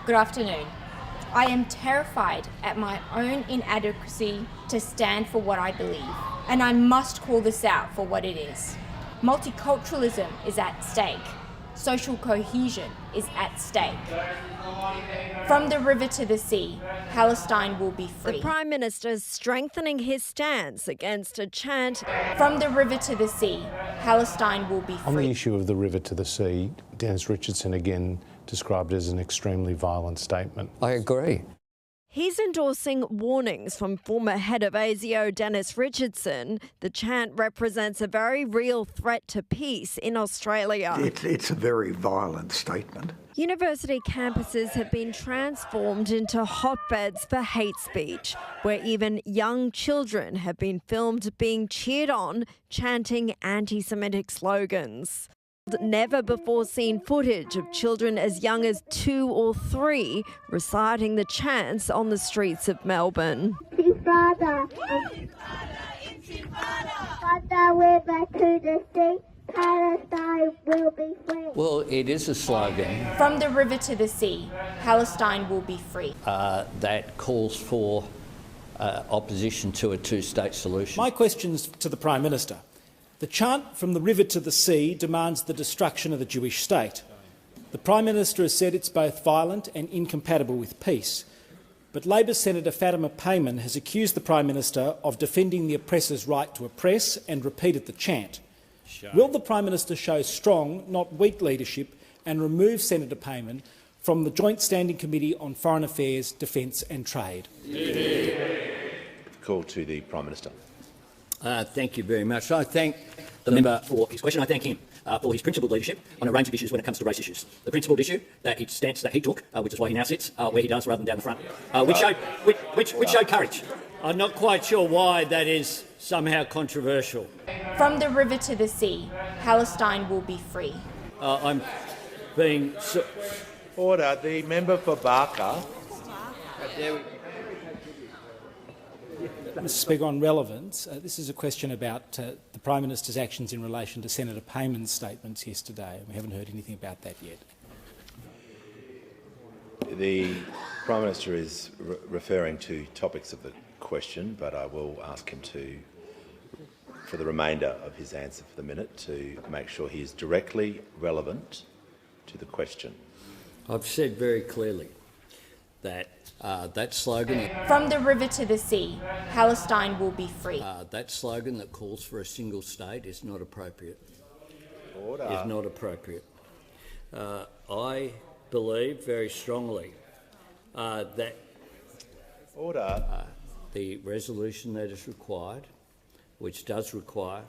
Good afternoon. I am terrified at my own inadequacy to stand for what I believe, and I must call this out for what it is. Multiculturalism is at stake. Social cohesion is at stake. From the river to the sea, Palestine will be free. The Prime Minister's strengthening his stance against a chant. From the river to the sea, Palestine will be free. On the issue of the river to the sea, Dennis Richardson again described it as an extremely violent statement. I agree. He's endorsing warnings from former head of ASIO Dennis Richardson. The chant represents a very real threat to peace in Australia. It's a very violent statement. University campuses have been transformed into hotbeds for hate speech, where even young children have been filmed being cheered on, chanting anti-Semitic slogans. Never before seen footage of children as young as 2 or 3 reciting the chants on the streets of Melbourne. Intifada, Intifada, river to the sea, Palestine will be free. Well, it is a slogan. From the river to the sea, Palestine will be free. That calls for opposition to a two-state solution. My question's to the Prime Minister. The chant from the river to the sea demands the destruction of the Jewish state. The Prime Minister has said it's both violent and incompatible with peace. But Labor Senator Fatima Payman has accused the Prime Minister of defending the oppressor's right to oppress and repeated the chant. Will the Prime Minister show strong, not weak leadership and remove Senator Payman from the Joint Standing Committee on Foreign Affairs, Defence and Trade? Call to the Prime Minister. Thank you very much. I thank the member for his question. I thank him for his principled leadership on a range of issues when it comes to race issues. The principled issue, that stance that he took, which is why he now sits where he does rather than down the front, which showed courage. I'm not quite sure why that is somehow controversial. From the river to the sea, Palestine will be free. I'm being... Order. The member for Barker. Mr Speaker, on relevance, this is a question about the Prime Minister's actions in relation to Senator Payman's statements yesterday. We haven't heard anything about that yet. The Prime Minister is referring to topics of the question, but I will ask him to, for the remainder of his answer for the minute, to make sure he is directly relevant to the question. I've said very clearly that that slogan... From the river to the sea, Palestine will be free. That slogan that calls for a single state is not appropriate. Order. Is not appropriate. I believe very strongly that Order. The resolution that is required, which does require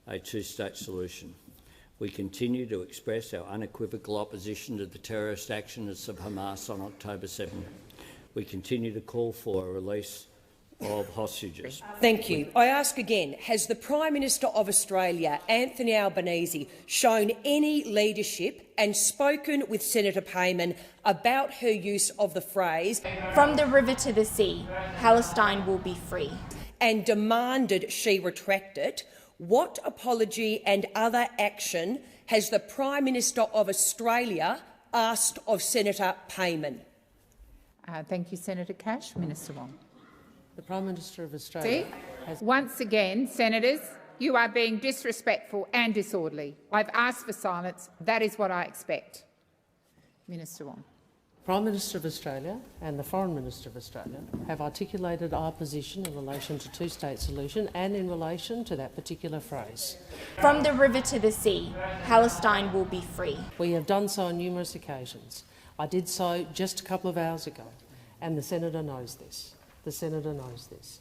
a two-state solution. We continue to express our unequivocal opposition to the terrorist actions of Hamas on October 7. We continue to call for a release of hostages. Thank you. I ask again, has the Prime Minister of Australia, Anthony Albanese, shown any leadership and spoken with Senator Payman about her use of the phrase "From the river to the sea, Palestine will be free" and demanded she retract it? What apology and other action has the Prime Minister of Australia asked of Senator Payman? Thank you, Senator Cash. Minister Wong. The Prime Minister of Australia has... Once again, senators, you are being disrespectful and disorderly. I've asked for silence. That is what I expect. Minister Wong. Prime Minister of Australia and the Foreign Minister of Australia have articulated our position in relation to two-state solution and in relation to that particular phrase. From the river to the sea, Palestine will be free. We have done so on numerous occasions. I did so just a couple of hours ago, and the Senator knows this. The Senator knows this.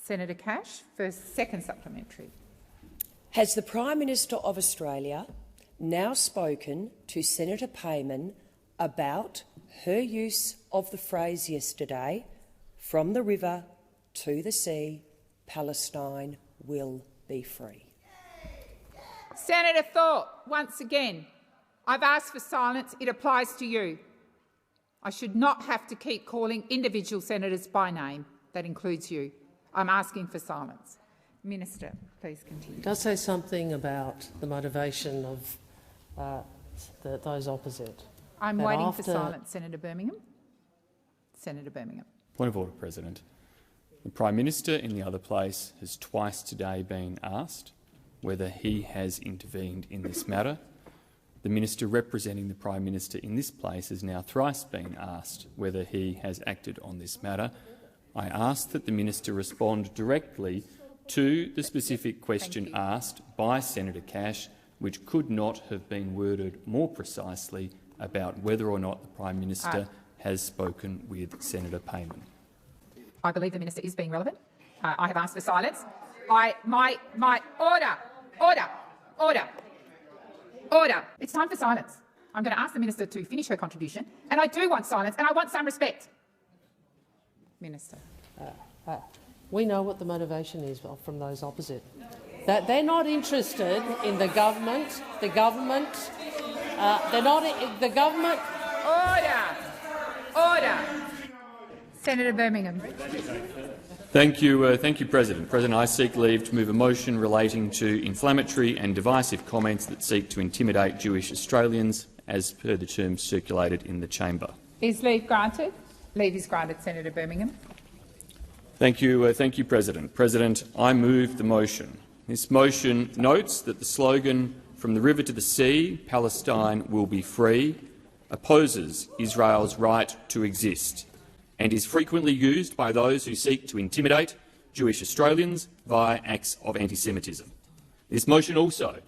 Senator Cash, for second supplementary. Has the Prime Minister of Australia now spoken to Senator Payman about her use of the phrase yesterday, "From the river to the sea, Palestine will be free"? Senator Thorpe, once again, I've asked for silence. It applies to you. I should not have to keep calling individual senators by name. That includes you. I'm asking for silence. Minister, please continue. It does say something about the motivation of those opposite. I'm that waiting after... for silence, Senator Birmingham. Senator Birmingham. Point of order, President. The Prime Minister in the other place has twice today been asked whether he has intervened in this matter. The Minister representing the Prime Minister in this place has now thrice been asked whether he has acted on this matter. I ask that the Minister respond directly to the specific question asked by Senator Cash, which could not have been worded more precisely about whether or not the Prime Minister has spoken with Senator Payman. I believe the Minister is being relevant. I have asked for silence. Order. It's time for silence. I'm going to ask the Minister to finish her contribution, and I do want silence, and I want some respect. Minister. We know what the motivation is from those opposite. That they're not interested in the government. They're not. The government. Order. Senator Birmingham. Thank you, President. President, I seek leave to move a motion relating to inflammatory and divisive comments that seek to intimidate Jewish Australians, as per the terms circulated in the chamber. Is leave granted? Leave is granted, Senator Birmingham. Thank you, President. President, I move the motion. This motion notes that the slogan "From the river to the sea, Palestine will be free" opposes Israel's right to exist and is frequently used by those who seek to intimidate Jewish Australians via acts of anti-Semitism. This motion also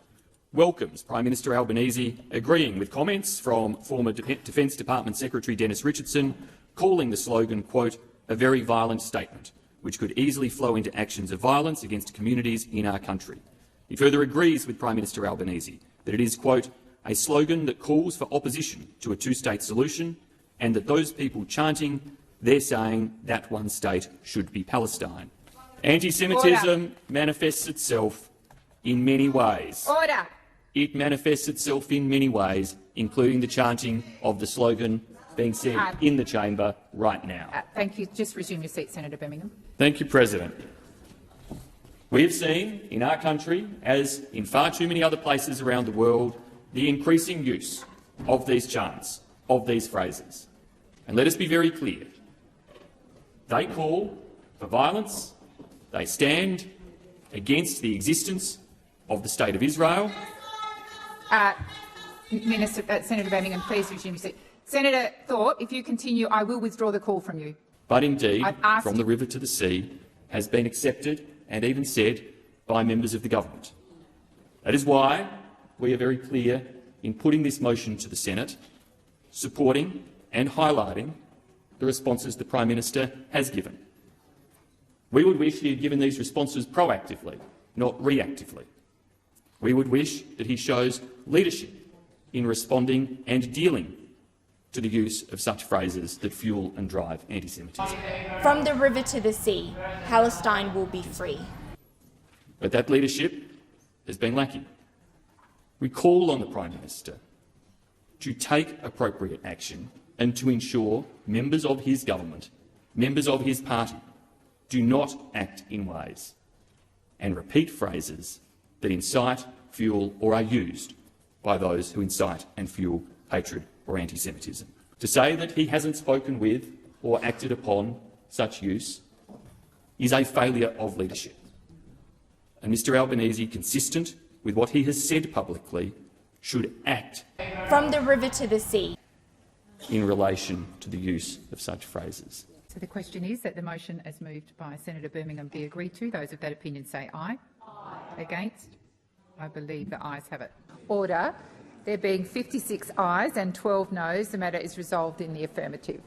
welcomes Prime Minister Albanese agreeing with comments from former Defence Department Secretary Dennis Richardson, calling the slogan, quote, "a very violent statement, which could easily flow into actions of violence against communities in our country." He further agrees with Prime Minister Albanese that it is, quote, "a slogan that calls for opposition to a two-state solution, and that those people chanting, they're saying that one state should be Palestine." Anti-Semitism manifests itself in many ways. Order. It manifests itself in many ways, including the chanting of the slogan being said in the chamber right now. Thank you. Just resume your seat, Senator Birmingham. Thank you, President. We have seen in our country, as in far too many other places around the world, the increasing use of these chants, of these phrases. And let us be very clear. They call for violence. They stand against the existence of the State of Israel. Senator Birmingham, please resume your seat. Senator Thorpe, if you continue, I will withdraw the call from you. But indeed, from the river to the sea has been accepted and even said by members of the government. That is why we are very clear in putting this motion to the Senate, supporting and highlighting the responses the Prime Minister has given. We would wish he had given these responses proactively, not reactively. We would wish that he shows leadership in responding and dealing to the use of such phrases that fuel and drive anti-Semitism. From the river to the sea, Palestine will be free. But that leadership has been lacking. We call on the Prime Minister to take appropriate action and to ensure members of his government, members of his party, do not act in ways and repeat phrases that incite, fuel or are used by those who incite and fuel hatred or anti-Semitism. To say that he hasn't spoken with or acted upon such use is a failure of leadership. And Mr Albanese, consistent with what he has said publicly, should act from the river to the sea in relation to the use of such phrases. So the question is that the motion as moved by Senator Birmingham be agreed to. Those of that opinion say aye. Aye. Against? I believe the ayes have it. Order. There being 56 ayes and 12 noes, the matter is resolved in the affirmative.